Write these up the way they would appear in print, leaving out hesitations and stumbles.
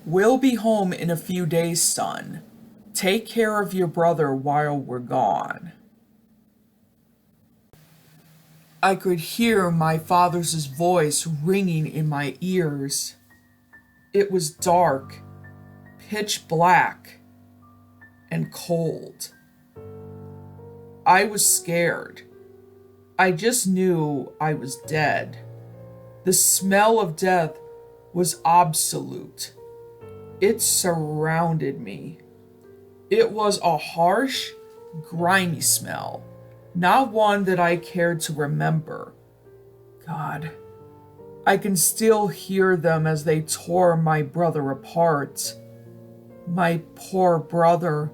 We'll be home in a few days, son. Take care of your brother while we're gone. I could hear my father's voice ringing in my ears. It was dark, pitch black, and cold. I was scared. I just knew I was dead. The smell of death was absolute. It surrounded me. It was a harsh, grimy smell, not one that I cared to remember. God, I can still hear them as they tore my brother apart. My poor brother,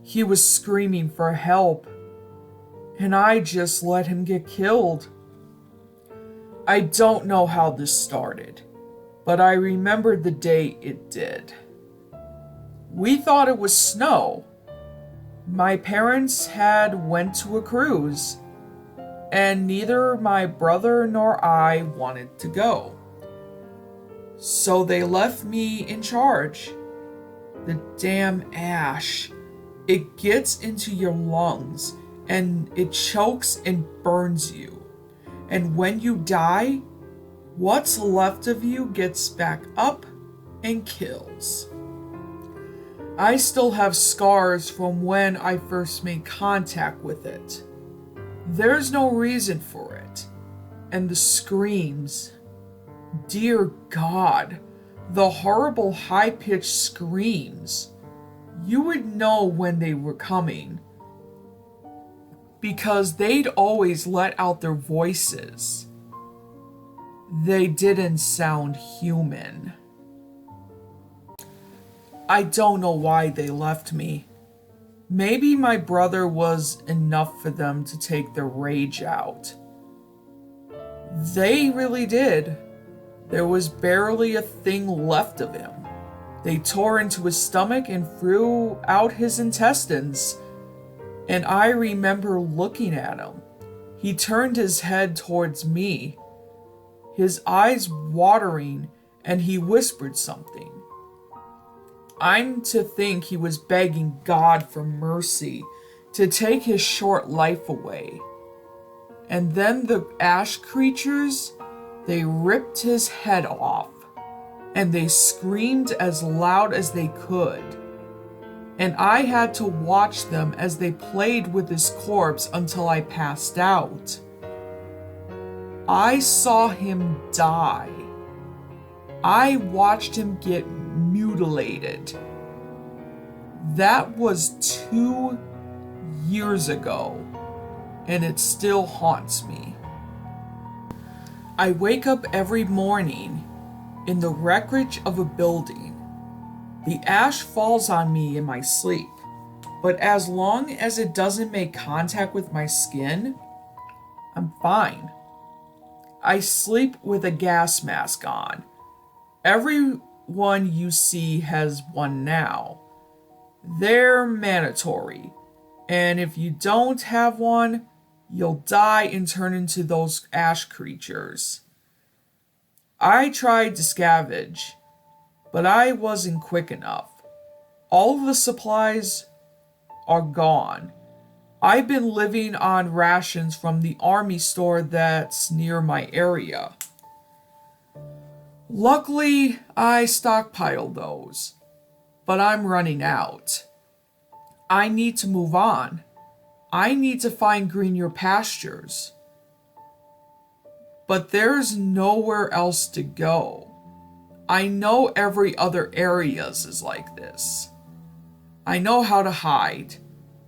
he was screaming for help, and I just let him get killed. I don't know how this started, but I remembered the day it did. We thought it was snow. My parents had went to a cruise, and neither my brother nor I wanted to go. So they left me in charge. The damn ash. It gets into your lungs, and it chokes and burns you. And when you die, what's left of you gets back up and kills. I still have scars from when I first made contact with it. There's no reason for it. And the screams. Dear God, the horrible high-pitched screams. You would know when they were coming, because they'd always let out their voices. They didn't sound human. I don't know why they left me. Maybe my brother was enough for them to take their rage out. They really did. There was barely a thing left of him. They tore into his stomach and threw out his intestines. And I remember looking at him. He turned his head towards me, his eyes watering, and he whispered something. I'm to think he was begging God for mercy to take his short life away. And then the ash creatures, they ripped his head off, and they screamed as loud as they could. And I had to watch them as they played with his corpse until I passed out. I saw him die. I watched him get mutilated. That was 2 years ago, and it still haunts me. I wake up every morning in the wreckage of a building. The ash falls on me in my sleep, but as long as it doesn't make contact with my skin, I'm fine. I sleep with a gas mask on. Everyone you see has one now. They're mandatory, and if you don't have one, you'll die and turn into those ash creatures. I tried to scavenge, but I wasn't quick enough. All of the supplies are gone. I've been living on rations from the army store that's near my area. Luckily, I stockpiled those, but I'm running out. I need to move on. I need to find greener pastures. But there's nowhere else to go. I know every other areas is like this. I know how to hide.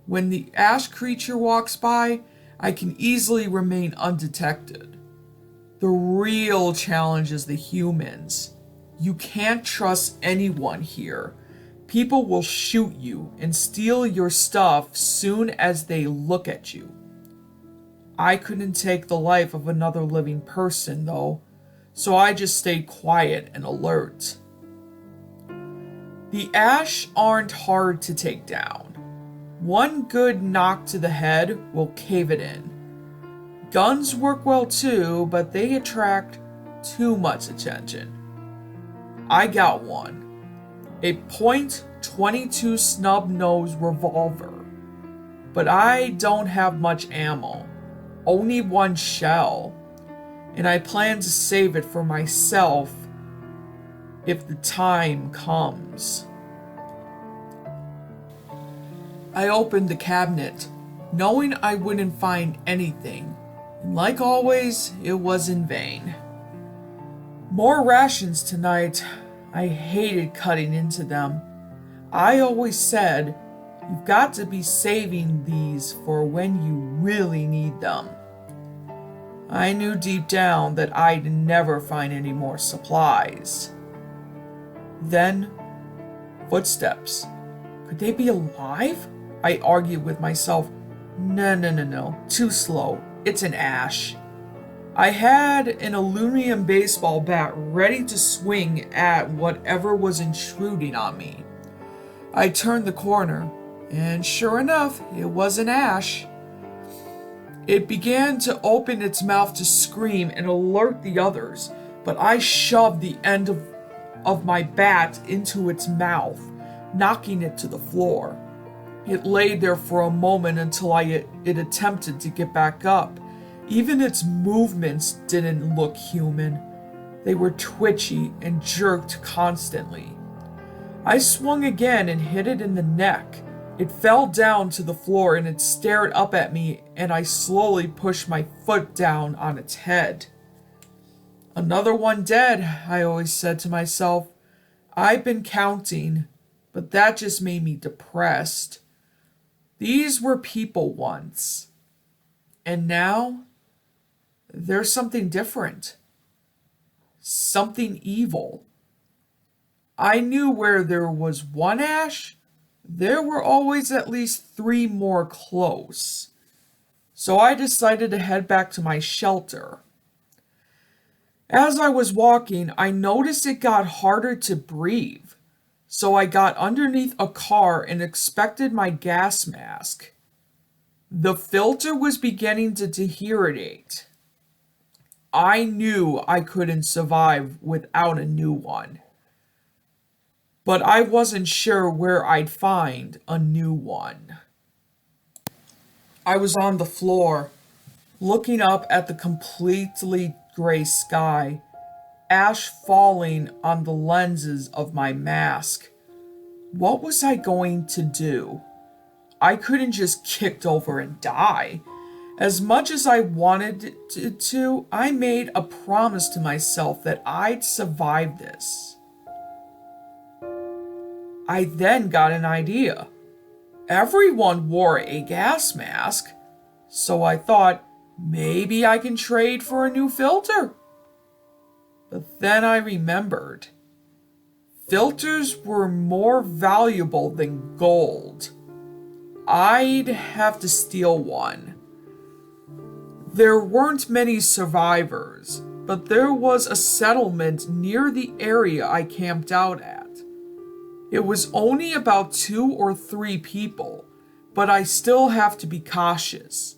When the ash creature walks by, I can easily remain undetected. The real challenge is the humans. You can't trust anyone here. People will shoot you and steal your stuff soon as they look at you. I couldn't take the life of another living person, though, so I just stayed quiet and alert. The ash aren't hard to take down. One good knock to the head will cave it in. Guns work well too, but they attract too much attention. I got one. a .22 snub-nose revolver. But I don't have much ammo, only one shell, and I plan to save it for myself if the time comes. I opened the cabinet, knowing I wouldn't find anything, and like always, it was in vain. More rations tonight. I hated cutting into them. I always said, you've got to be saving these for when you really need them. I knew deep down that I'd never find any more supplies. Then, footsteps. Could they be alive? I argued with myself. No. Too slow. It's an Ash. I had an aluminum baseball bat ready to swing at whatever was intruding on me. I turned the corner, and sure enough, it was an Ash. It began to open its mouth to scream and alert the others, but I shoved the end of my bat into its mouth, knocking it to the floor. It lay there for a moment until it attempted to get back up. Even its movements didn't look human. They were twitchy and jerked constantly. I swung again and hit it in the neck. It fell down to the floor and it stared up at me, and I slowly pushed my foot down on its head. Another one dead, I always said to myself. I've been counting, but that just made me depressed. These were people once, and now there's something different. Something evil. I knew where there was one Ash, there were always at least 3 more close. So I decided to head back to my shelter. As I was walking, I noticed it got harder to breathe. So I got underneath a car and inspected my gas mask. The filter was beginning to deteriorate. I knew I couldn't survive without a new one. But I wasn't sure where I'd find a new one. I was on the floor, looking up at the completely gray sky, ash falling on the lenses of my mask. What was I going to do? I couldn't just kick over and die. As much as I wanted to, I made a promise to myself that I'd survive this. I then got an idea. Everyone wore a gas mask, so I thought maybe I can trade for a new filter. But then I remembered. Filters were more valuable than gold. I'd have to steal one. There weren't many survivors, but there was a settlement near the area I camped out at. It was only about 2 or 3 people, but I still have to be cautious.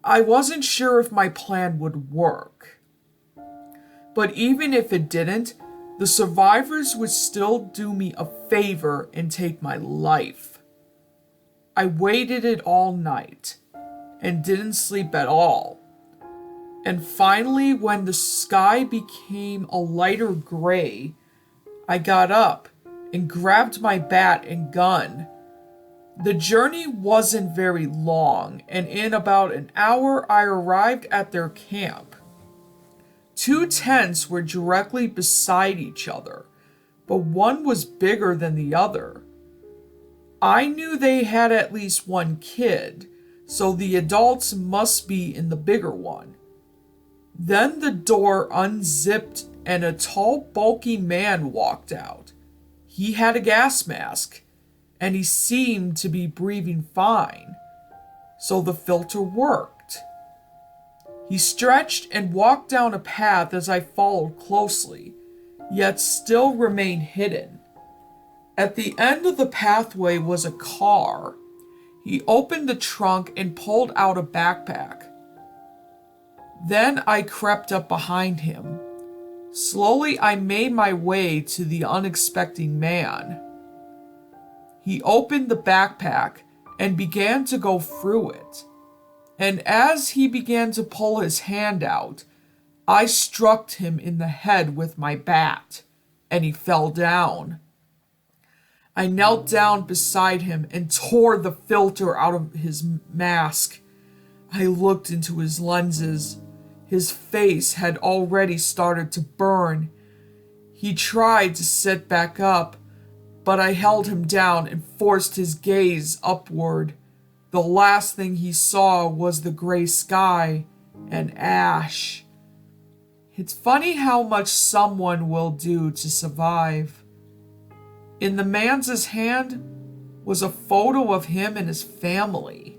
I wasn't sure if my plan would work. But even if it didn't, the survivors would still do me a favor and take my life. I waited it all night and didn't sleep at all. And finally, when the sky became a lighter gray, I got up and grabbed my bat and gun. The journey wasn't very long, and in about an hour I arrived at their camp. 2 tents were directly beside each other, but one was bigger than the other. I knew they had at least 1 kid, so the adults must be in the bigger one. Then the door unzipped and a tall, bulky man walked out. He had a gas mask, and he seemed to be breathing fine, so the filter worked. He stretched and walked down a path as I followed closely, yet still remained hidden. At the end of the pathway was a car. He opened the trunk and pulled out a backpack. Then I crept up behind him. Slowly, I made my way to the unexpected man. He opened the backpack and began to go through it. And as he began to pull his hand out, I struck him in the head with my bat, and he fell down. I knelt down beside him and tore the filter out of his mask. I looked into his lenses. His face had already started to burn. He tried to sit back up, but I held him down and forced his gaze upward. The last thing he saw was the gray sky and ash. It's funny how much someone will do to survive. In the man's hand was a photo of him and his family.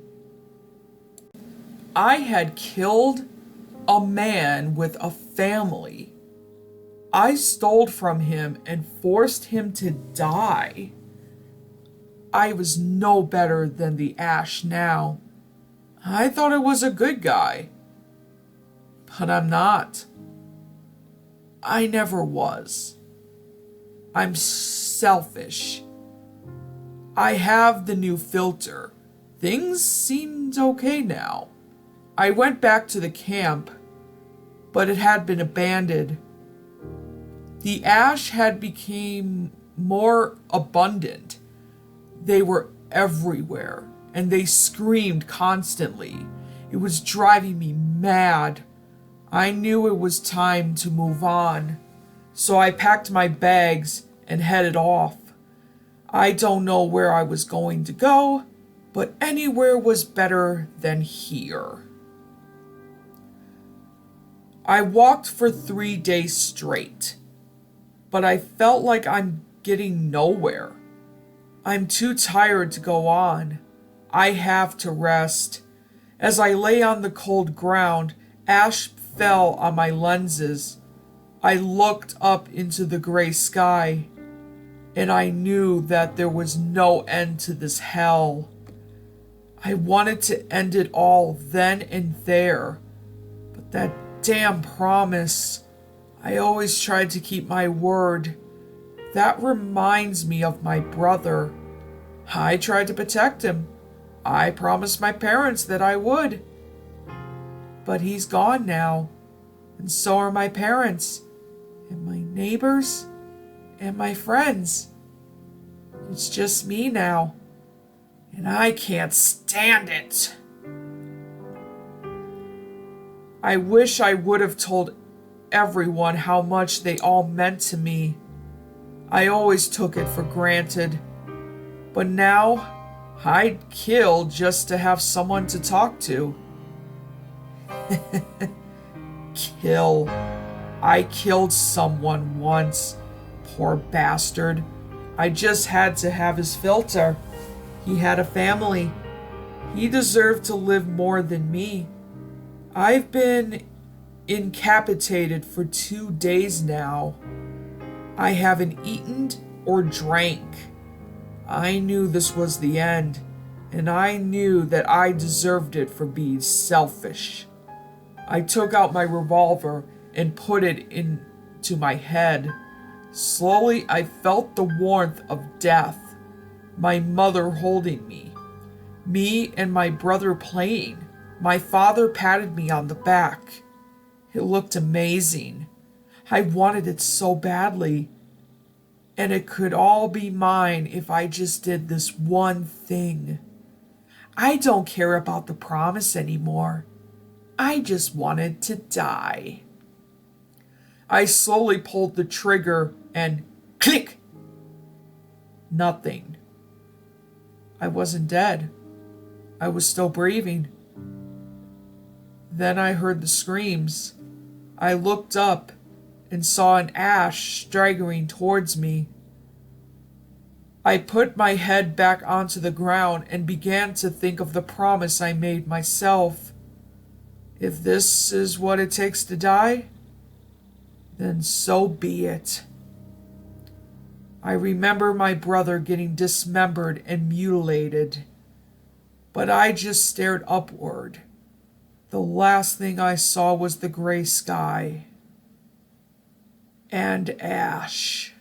I had killed a man with a family. I stole from him and forced him to die. I was no better than the Ash now. I thought I was a good guy, but I'm not. I never was. I'm selfish. I have the new filter. Things seemed okay now. I went back to the camp, but it had been abandoned. The ash had become more abundant. They were everywhere, and they screamed constantly. It was driving me mad. I knew it was time to move on, so I packed my bags and headed off. I don't know where I was going to go, but anywhere was better than here. I walked for 3 days straight, but I felt like I'm getting nowhere. I'm too tired to go on. I have to rest. As I lay on the cold ground, ash fell on my lenses. I looked up into the gray sky, and I knew that there was no end to this hell. I wanted to end it all then and there, but that damn promise. I always tried to keep my word. That reminds me of my brother. I tried to protect him. I promised my parents that I would. But he's gone now, and so are my parents, and my neighbors, and my friends. It's just me now, and I can't stand it. I wish I would have told everyone how much they all meant to me. I always took it for granted. But now, I'd kill just to have someone to talk to. Kill. I killed someone once. Poor bastard. I just had to have his filter. He had a family. He deserved to live more than me. I've been incapacitated for 2 days now. I haven't eaten or drank. I knew this was the end, and I knew that I deserved it for being selfish. I took out my revolver and put it into my head. Slowly, I felt the warmth of death. My mother holding me. Me and my brother playing. My father patted me on the back. It looked amazing. I wanted it so badly. And it could all be mine if I just did this one thing. I don't care about the promise anymore. I just wanted to die. I slowly pulled the trigger and click! Nothing. I wasn't dead. I was still breathing. Then I heard the screams. I looked up and saw an ash staggering towards me. I put my head back onto the ground and began to think of the promise I made myself. If this is what it takes to die, then so be it. I remember my brother getting dismembered and mutilated, but I just stared upward. The last thing I saw was the gray sky. and ash.